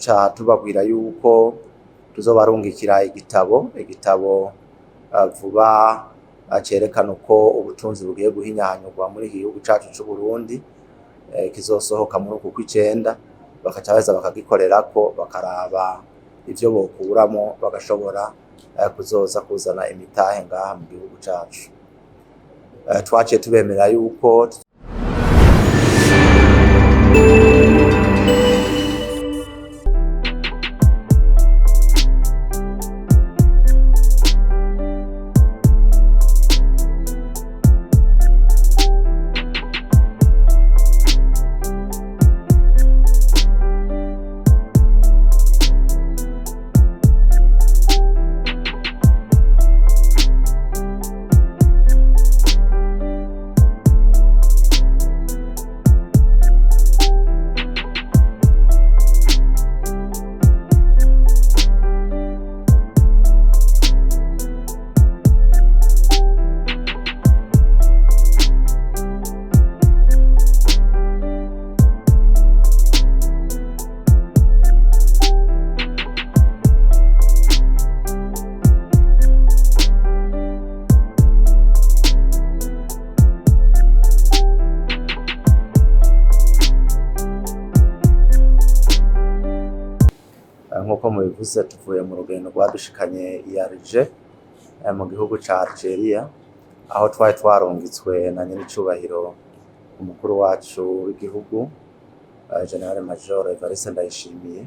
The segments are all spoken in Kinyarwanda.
duca tubabwira yuko tuzobarungikira igitabo vuba cerekana uko ubutunzi bugiye guhinyanyurwa muri iki gihugu cacu c'u Burundi, kizosohoka muri uku kw'icenda, bakaca baza bakagikorerako bakaraba ivyo bokuramo bagashobora kuzoza kuzana imitahe ngaha mu gihugu cacu. Twaciye tubemerera yuko nk'uko mubivuze tuvuye mu rugendo rwadushikanye i Alger mu gihugu ca Algeria, aho twari twarungitswe na nyiricubahiro umukuru wacu w'igihugu General Major Evariste Ndayishimiye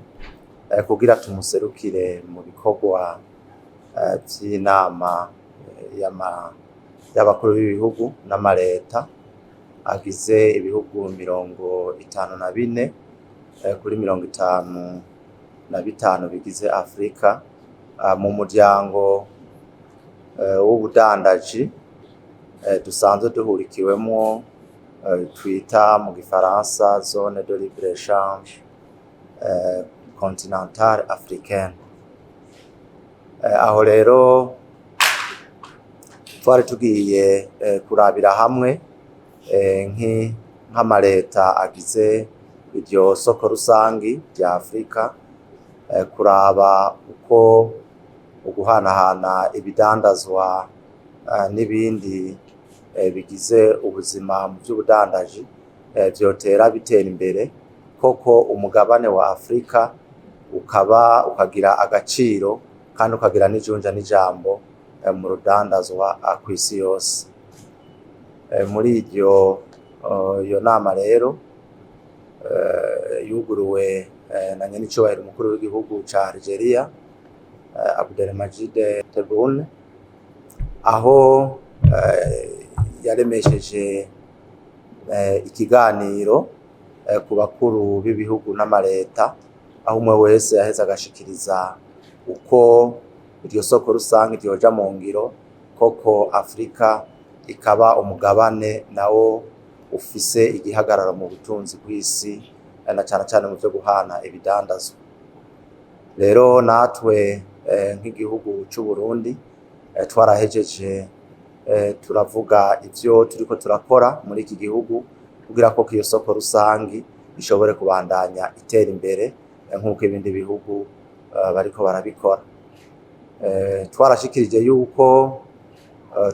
kugira tumuserukire mu bikorwa vy'inama y'abakuru b'ibihugu n'amareta agize ibihugu 54 kuri 55 bigize Afrika mu muryango w'ubudandaji dusanzwe duhurikiwemo twita mu gifaransa zone de libre échange continentale africaine. Aho rero twari tugiye kurabira hamwe nk'amareta agize iryo soko rusangi rya Afrika, kuraba uko uguhanahana ibidandazwa n'ibindi bigize ubuzima mu by'ubudandaji vyotera bitera imbere, koko umugabane wa Afrika ukagira agaciro kandi ukagira n'ijunja n'ijambo mu rudandazwa kw'isi yose. Muri iyo nama rero yuguruwe na nyenicubahiro umukuru w'igihugu ca Algeria Abdelmadjid Tebboune, aho yaremesheje ikiganiro ku bakuru b'ibihugu n'amareta, aho umwe wese yaheze agashikiriza uko iryo soko rusange ryoja mu ngiro, koko Afrika ikaba umugabane nawo ufise igihagararo mu butunzi bw'isi na cane mu vyo guhana ibidandazwa. Rero natwe nk'igihugu c'u Burundi twarahejeje turavuga ivyo turiko turakora muri iki gihugu kugira ko iyo soko rusangi ishobore kubandanya itera imbere nk'uko ibindi bihugu bariko barabikora. Twarashikirije yuko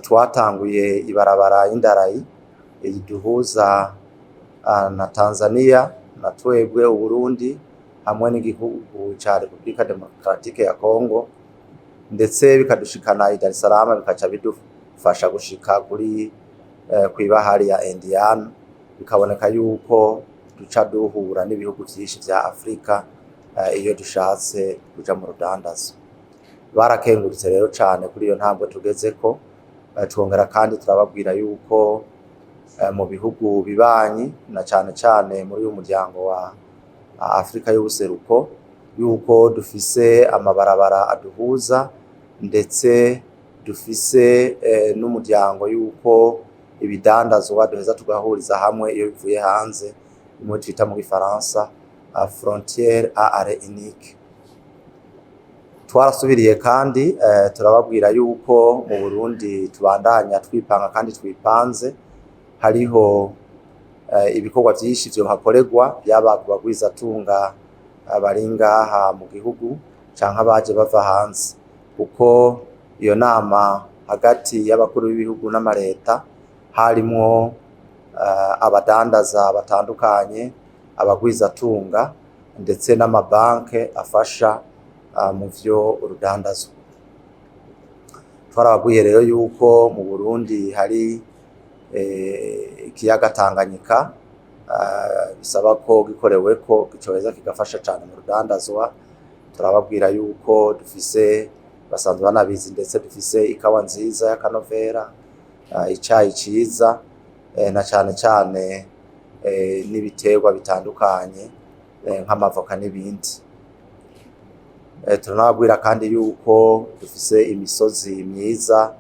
twatanguye ibarabara y'indarayi iduhuza na Tanzania na twebwe Uburundi hamwe n'igihugu ca Republika Demokratike ya Congo, ndetse bikadushikana i Dar es Salaam, bikaca bidufasha gushika kuri kw'ibahari ya Indian, bikaboneka yuko duca duhura n'ibihugu vyinshi vya Afrika iyo dushatse kuja mu rudandazo. Barakengurutse rero cane kuri iyo ntambwe tugezeko, twongera kandi turababwira yuko mu bihugu bibanyi na cane muri uyu muryango wa Afrika y'ubuseruko yuko dufise amabarabara aduhuza, ndetse dufise n'umuryango yuko ibidandazwa duheza tugahuriza hamwe iyo bivuye hanze, imwe twita mu gifaransa frontière à arrêt unique. Twarasubiriye kandi turababwira yuko mu Burundi tubandanya twipanga kandi twipanze, hariho ibikorwa vyinshi vyo hakorerwa, byaba ku bagwizatunga bari ngaha mu gihugu canke abaje bava hanze, kuko iyo nama hagati y'abakuru b'ibihugu n'amareta harimwo abadandaza batandukanye, abagwizatunga ndetse n'amabanke afasha mu vyo urudandazwa. Twarababwiye rero yuko mu Burundi hari ikiyaga Tanganyika, bisaba ko gikoreweko gicoheza kigafasha cane mu rudandazwa. Turababwira yuko dufise, basanzwe banabizi, ndetse dufise ikawa nziza y'akanovera, icayi ciza, na cane cane n'ibiterwa bitandukanye nk'amavoka n'ibindi. Turanababwira kandi yuko dufise imisozi myiza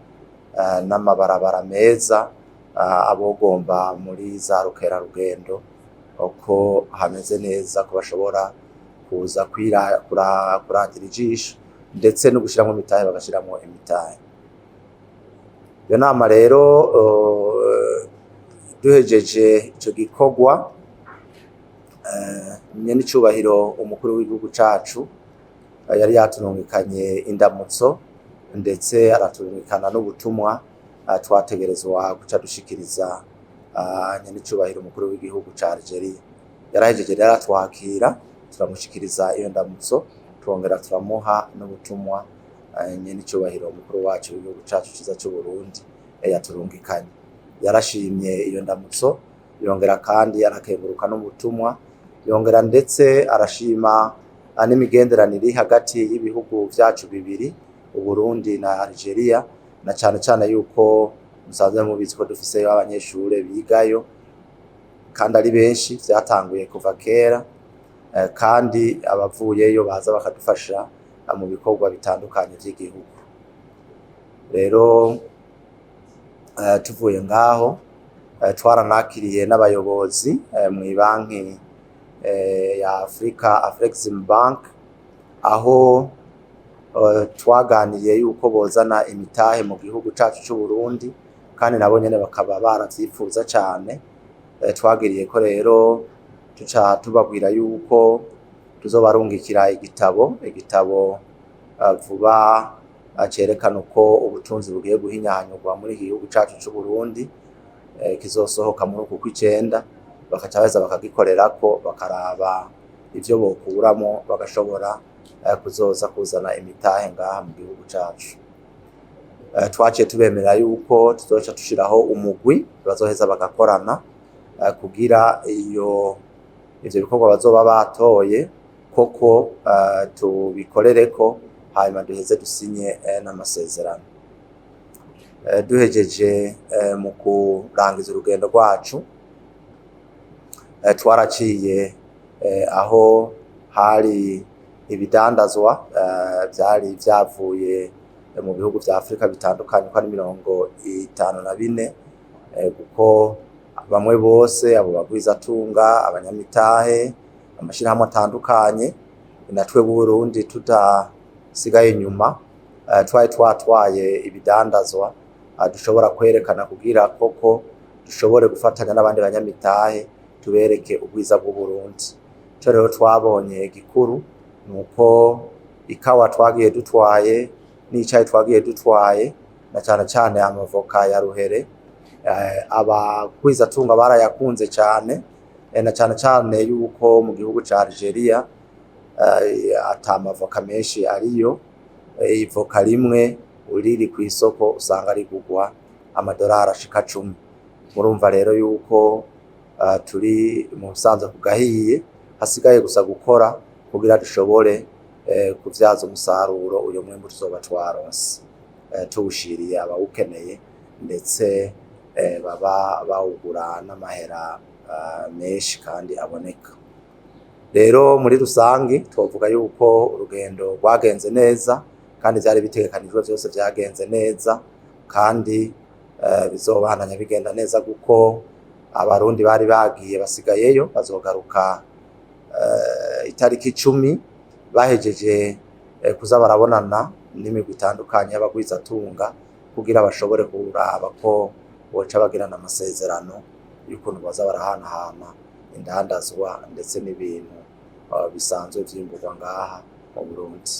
n'amabarabara meza abogomba muri za rukerarugendo, ko hameze neza, ko bashobora kuza kurangira ijisho ndetse no gushiramwo imitahe, bagashiramwo imitahe. Iyo nama rero duhejeje ico gikorwa, nyenicubahiro umukuru w'igihugu cacu yari yaturungikanye indamutso ndetse araturungikana n'ubutumwa twategerezwa guca dushikiriza nyenicubahiro umukuru w'igihugu ca Algeria. Yarahejeje rero atwakira, turamushikiriza iyo ndamutso, twongera turamuha n'ubutumwa nyenicubahiro umukuru wacu w'igihugu cacu ciza c'u Burundi yaturungikanye. Yarashimye iyo ndamutso, yongera kandi arakenguruka n'ubutumwa, yongera ndetse arashima n'imigenderanire hagati y'ibihugu vyacu bibiri, Uburundi na Algeria, na cane cane yuko musanzwe mubizi ko dufiseyo abanyeshure bigayo kandi ari benshi, vyatanguye kuva kera, kandi abavuyeyo baza bakadufasha mu bikorwa bitandukanye vy'igihugu. Rero tuvuye ngaho twaranakiriye n'abayobozi mw'ibanki ya Africa, Afrexim Bank, aho twaganiriye yuko bozana imitahe mu gihugu cacu c'u Burundi, kandi nabo nyene bakaba baravyifuza cane. Twagiriye ko rero tuca tubabwira yuko tuzobarungikira igitabo vuba cerekana uko ubutunzi bugiye guhinyanyurwa muri iki gihugu cacu c'u Burundi, kizosohoka muri uku kw'icenda, bakaca baza bakagikorerako, bakaraba ivyo bokuramo, bagashobora kuzoza kuzana imitahe ngaha mu gihugu cacu. Twaciye tubemerera yuko tuzoca dushiraho umugwi bazoheza bagakorana kugira ivyo bikorwa bazoba batoye koko tubikorereko, hanyuma duheze dusinye n'amasezerano. Duhejeje mu kurangiza urugendo rwacu, twaraciye aho hari ibidandazwa vyari vyavuye mu bihugu vya Afrika bitandukanye, ko ari 54, kuko bamwe bose abo bagwizatunga, abanyamitahe, amashirahamwe atandukanye, natwe Burundi tudasigaye inyuma, twari twatwaye ibidandazwa dushobora kwerekana kugira koko dushobore gufatanya n'abandi banyamitahe tubereke ubwiza bw'u Burundi. Ico rero twabonye gikuru nuko ikawa twagiye dutwaye n'icayi twagiye dutwaye, na cane cane amavoka ya ruhere, abagwizatunga barayakunze cane, na cane cane yuko mu gihugu ca Algeria ata mavoka menshi ariyo. Ivoka rimwe uriri kw'isoko usanga rigurwa amadolari ashika 10. Murumva rero yuko turi mu busanzwe kugahiye, hasigaye gusa gukora kugira dushobore kuvyaza umusaruro uyo mwimbu tuzoba twaronse, tuwushiriye abawukeneye, ndetse baba bawugura n'amahera menshi kandi aboneka. Rero muri rusangi twovuga yuko urugendo rwagenze neza, kandi vyari bitegekanijwe vyose vyagenze neza, kandi bizobandanya bigenda neza, kuko abarundi bari bagiye basigayeyo bazogaruka itariki 10 bahejeje kuza barabonana n'imigwi itandukanye y'abagwizatunga, kugira bashobore kuraba ko boca bagirana amasezerano y'ukuntu baza barahanahana indandazwa ndetse n'ibintu bisanzwe vyimburwa ngaha mu Burundi.